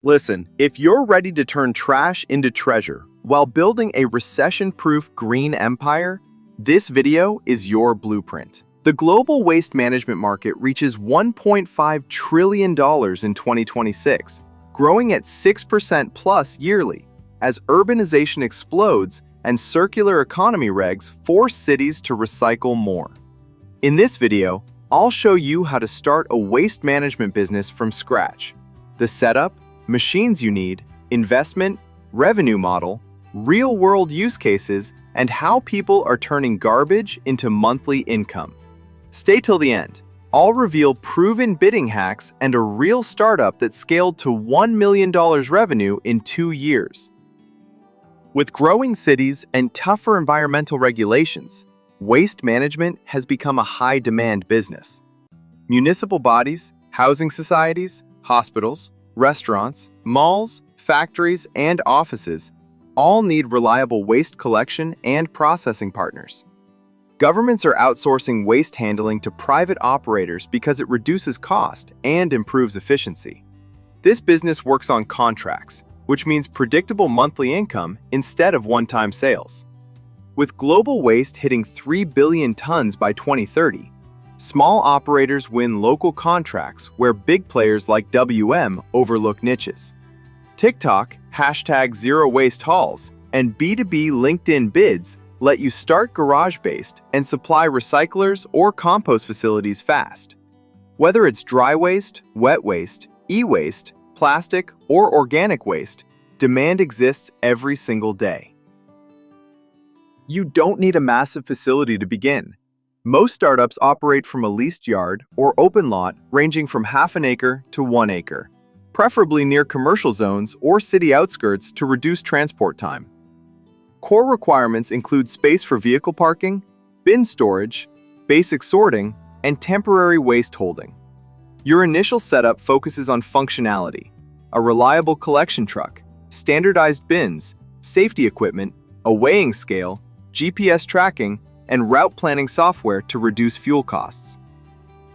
Listen, if you're ready to turn trash into treasure while building a recession-proof green empire, this video is your blueprint. The global waste management market reaches $1.5 trillion in 2026, growing at 6% plus yearly, as urbanization explodes and circular economy regs force cities to recycle more. In this video, I'll show you how to start a waste management business from scratch. The setup, machines you need, investment, revenue model, real-world use cases, and how people are turning garbage into monthly income. Stay till the end. I'll reveal proven bidding hacks and a real startup that scaled to $1 million revenue in 2 years. With growing cities and tougher environmental regulations, waste management has become a high-demand business. Municipal bodies, housing societies, hospitals, restaurants, malls, factories, and offices all need reliable waste collection and processing partners. Governments are outsourcing waste handling to private operators because it reduces cost and improves efficiency. This business works on contracts, which means predictable monthly income instead of one-time sales. With global waste hitting 3 billion tons by 2030, small operators win local contracts where big players like WM overlook niches. TikTok, #ZeroWasteHauls, and B2B LinkedIn bids let you start garage-based and supply recyclers or compost facilities fast. Whether it's dry waste, wet waste, e-waste, plastic, or organic waste, demand exists every single day. You don't need a massive facility to begin. Most startups operate from a leased yard or open lot ranging from half an acre to 1 acre, preferably near commercial zones or city outskirts to reduce transport time. Core requirements include space for vehicle parking, bin storage, basic sorting, and temporary waste holding. Your initial setup focuses on functionality: a reliable collection truck, standardized bins, safety equipment, a weighing scale, GPS tracking, and route planning software to reduce fuel costs.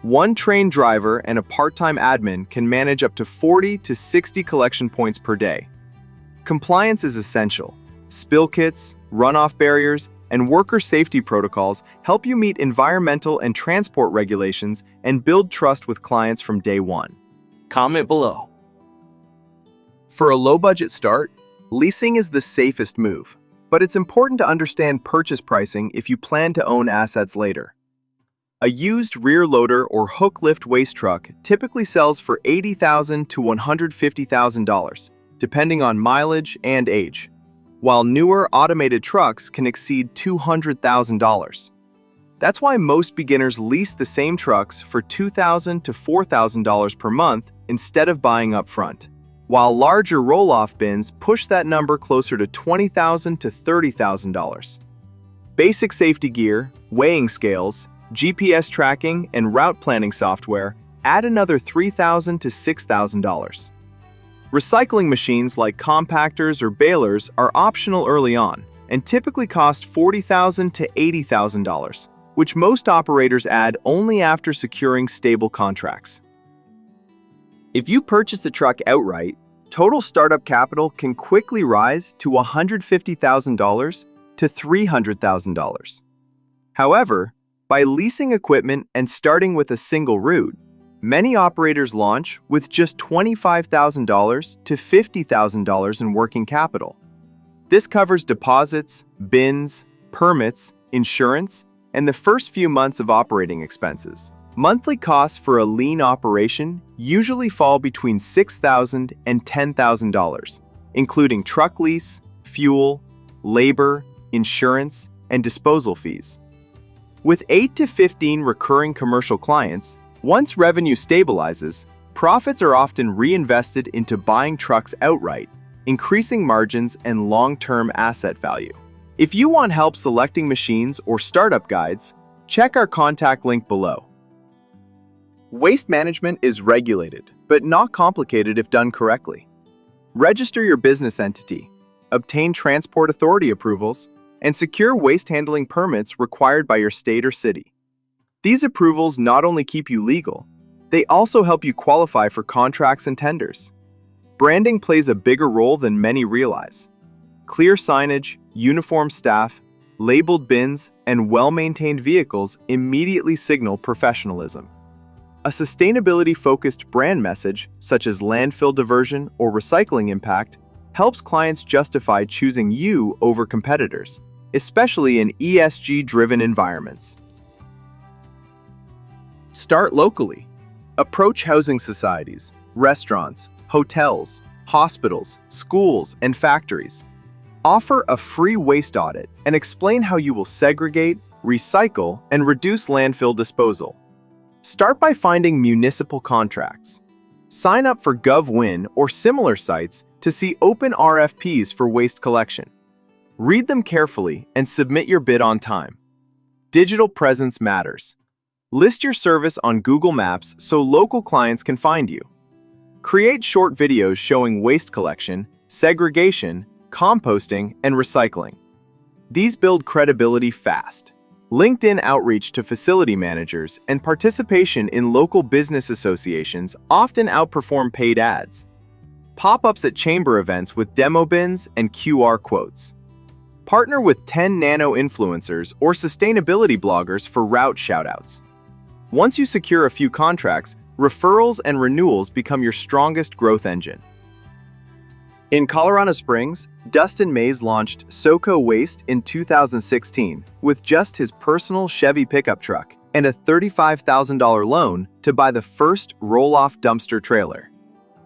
One trained driver and a part-time admin can manage up to 40 to 60 collection points per day. Compliance is essential. Spill kits, runoff barriers, and worker safety protocols help you meet environmental and transport regulations and build trust with clients from day one. Comment below. For a low-budget start, leasing is the safest move, but it's important to understand purchase pricing if you plan to own assets later. A used rear loader or hook lift waste truck typically sells for $80,000 to $150,000, depending on mileage and age, while newer automated trucks can exceed $200,000. That's why most beginners lease the same trucks for $2,000 to $4,000 per month instead of buying up front, while larger roll-off bins push that number closer to $20,000 to $30,000. Basic safety gear, weighing scales, GPS tracking, and route planning software add another $3,000 to $6,000. Recycling machines like compactors or balers are optional early on and typically cost $40,000 to $80,000, which most operators add only after securing stable contracts. If you purchase a truck outright, total startup capital can quickly rise to $150,000 to $300,000. However, by leasing equipment and starting with a single route, many operators launch with just $25,000 to $50,000 in working capital. This covers deposits, bins, permits, insurance, and the first few months of operating expenses. Monthly costs for a lean operation usually fall between $6,000 and $10,000, including truck lease, fuel, labor, insurance, and disposal fees. With 8 to 15 recurring commercial clients, once revenue stabilizes, profits are often reinvested into buying trucks outright, increasing margins and long-term asset value. If you want help selecting machines or startup guides, check our contact link below. Waste management is regulated, but not complicated if done correctly. Register your business entity, obtain transport authority approvals, and secure waste handling permits required by your state or city. These approvals not only keep you legal, they also help you qualify for contracts and tenders. Branding plays a bigger role than many realize. Clear signage, uniform staff, labeled bins, and well-maintained vehicles immediately signal professionalism. A sustainability-focused brand message, such as landfill diversion or recycling impact, helps clients justify choosing you over competitors, especially in ESG-driven environments. Start locally. Approach housing societies, restaurants, hotels, hospitals, schools, and factories. Offer a free waste audit and explain how you will segregate, recycle, and reduce landfill disposal. Start by finding municipal contracts. Sign up for GovWin or similar sites to see open RFPs for waste collection. Read them carefully and submit your bid on time. Digital presence matters. List your service on Google Maps so local clients can find you. Create short videos showing waste collection, segregation, composting, and recycling. These build credibility fast. LinkedIn outreach to facility managers and participation in local business associations often outperform paid ads. Pop-ups at chamber events with demo bins and QR quotes. Partner with 10 nano-influencers or sustainability bloggers for route shoutouts. Once you secure a few contracts, referrals and renewals become your strongest growth engine. In Colorado Springs, Dustin Mays launched SoCo Waste in 2016 with just his personal Chevy pickup truck and a $35,000 loan to buy the first roll-off dumpster trailer.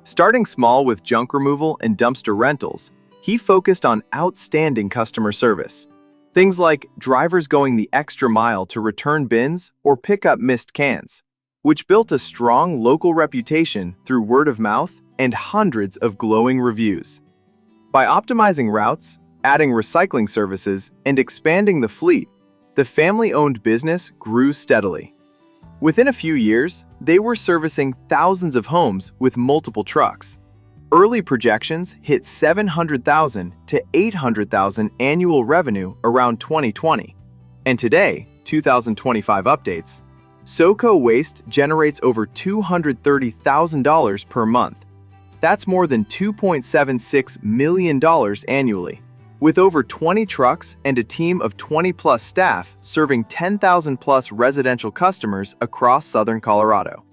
Starting small with junk removal and dumpster rentals, he focused on outstanding customer service. Things like drivers going the extra mile to return bins or pick up missed cans, which built a strong local reputation through word of mouth and hundreds of glowing reviews. By optimizing routes, adding recycling services, and expanding the fleet, the family-owned business grew steadily. Within a few years, they were servicing thousands of homes with multiple trucks. Early projections hit $700,000 to $800,000 annual revenue around 2020. And today, 2025 updates, SoCo Waste generates over $230,000 per month. That's more than $2.76 million annually, with over 20 trucks and a team of 20-plus staff serving 10,000-plus residential customers across southern Colorado.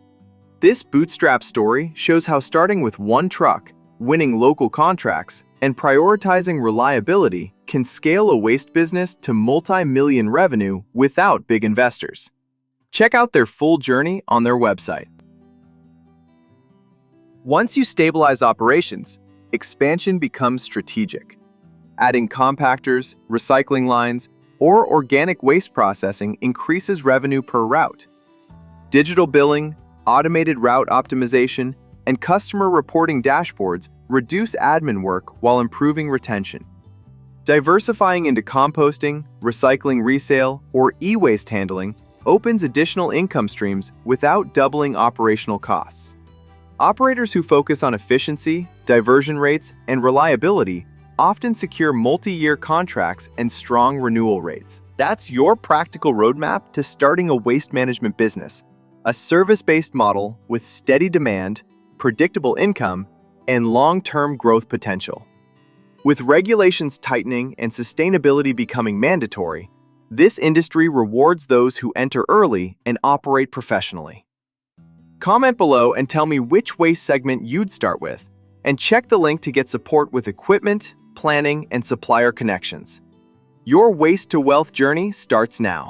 This bootstrap story shows how starting with one truck, winning local contracts, and prioritizing reliability can scale a waste business to multi-million revenue without big investors. Check out their full journey on their website. Once you stabilize operations, expansion becomes strategic. Adding compactors, recycling lines, or organic waste processing increases revenue per route. Digital billing, automated route optimization, and customer reporting dashboards reduce admin work while improving retention. Diversifying into composting, recycling resale, or e-waste handling opens additional income streams without doubling operational costs. Operators who focus on efficiency, diversion rates, and reliability often secure multi-year contracts and strong renewal rates. That's your practical roadmap to starting a waste management business, a service-based model with steady demand, predictable income, and long-term growth potential. With regulations tightening and sustainability becoming mandatory, this industry rewards those who enter early and operate professionally. Comment below and tell me which waste segment you'd start with, and check the link to get support with equipment, planning, and supplier connections. Your waste to wealth journey starts now.